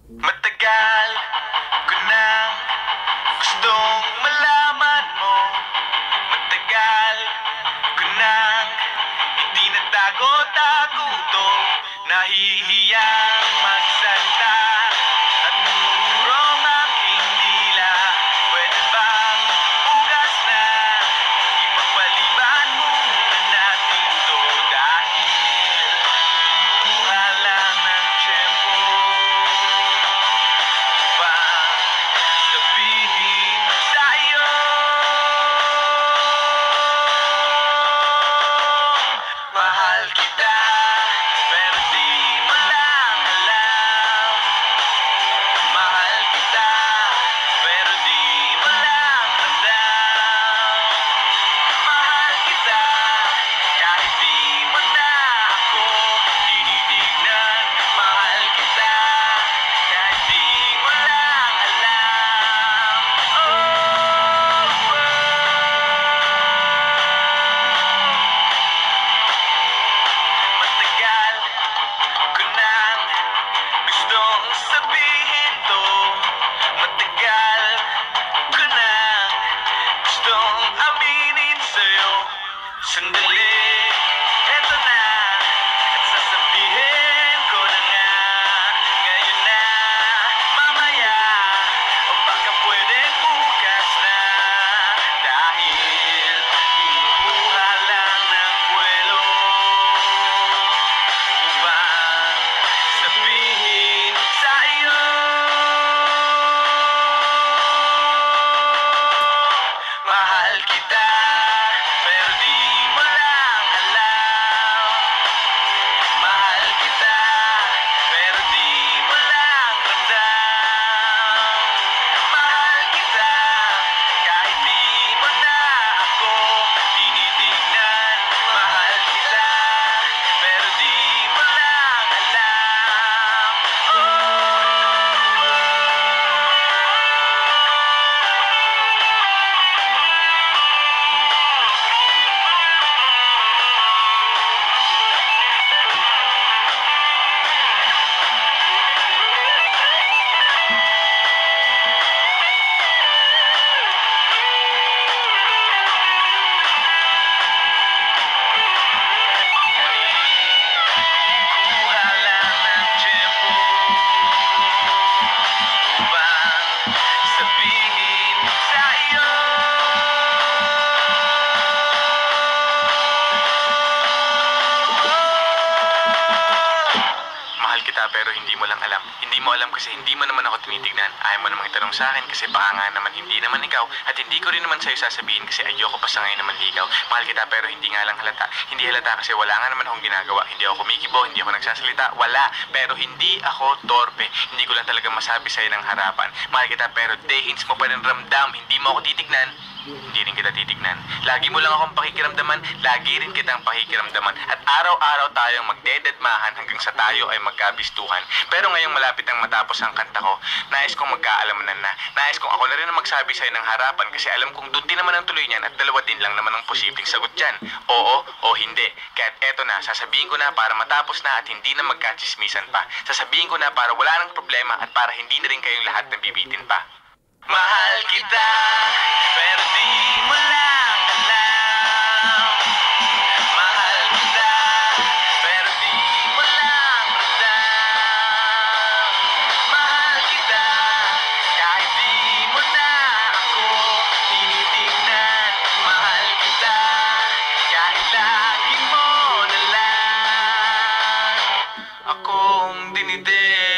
Matagal ko nang gustong malaman mo. Matagal ko nang hindi natago-tago to. Nahihiyang magsalita at murong aking dila. Pwede bang bukas na ipagpaliban muna natin to? Dahil kuha lang ng tiyempo upang sabihin sa'yo mahal kita, pero di mo lang alam. Mahal kita, pero di mo lang ramdam. Mahal kita, kahit di mo na ako tinitignan. Mahal kita, kahit di mo lang alam. Matagal ko nang gustong sabihin to. Matagal ko nang gustong aminin sa'yo. Sandali, eto na, at sasabihin ko na nga. Ngayon na, mamaya, o baka pwedeng bukas na. Dahil kukuha lang ng buwelo upang sabihin sa'yo mahal kita, pero di mo lang alam. Mahal kita, pero di mo lang ramdam. Mahal kita, kahit di mo na ako tinitignan. Mahal kita, pero di mo lang alam. Kuha lang ng tiyempo upang sabihin sa'yo mahal kita, pero hindi mo lang alam. Hindi mo alam kasi hindi mo naman ako tinitignan. Ayaw mo namang itanong sa akin kasi baka nga naman hindi naman ikaw. At hindi ko rin naman sa'yo sasabihin kasi ayoko pa sa ngayon naman ligaw. Mahal kita, pero hindi nga lang halata. Hindi halata kasi wala nga naman akong ginagawa. Hindi ako kumikibo, hindi ako nagsasalita. Wala. Pero hindi ako torpe. Hindi ko lang talaga masabi sa'yo ng harapan. Mahal kita, pero day-hints mo pa rin ramdam. Hindi mo ako titignan. Hindi rin kita titignan. Lagi mo lang akong pakikiramdaman, lagi rin kitang pakikiramdaman. At araw-araw tayong magdededmahan hanggang sa tayo ay magkabistuhan. Pero ngayong malapit ang matapos ang kanta ko, nais kong magkaalamanan na. Nais kong ako na rin ang magsabi sa'yo ng harapan kasi alam kong doon din naman ang tuloy niyan at dalawa din lang naman ang posibleng sagot dyan. Oo o hindi. Kaya't eto na, sasabihin ko na para matapos na at hindi na magkachismisan pa. Sasabihin ko na para wala nang problema at para hindi na rin kayong lahat nabibitin pa. Mahal kita, pero di mo lang alam. Mahal kita, pero di mo lang ramdam. Mahal kita, kahit di mo na ako tinitignan. Mahal kita, kahit lagi mo na lang akong dinide.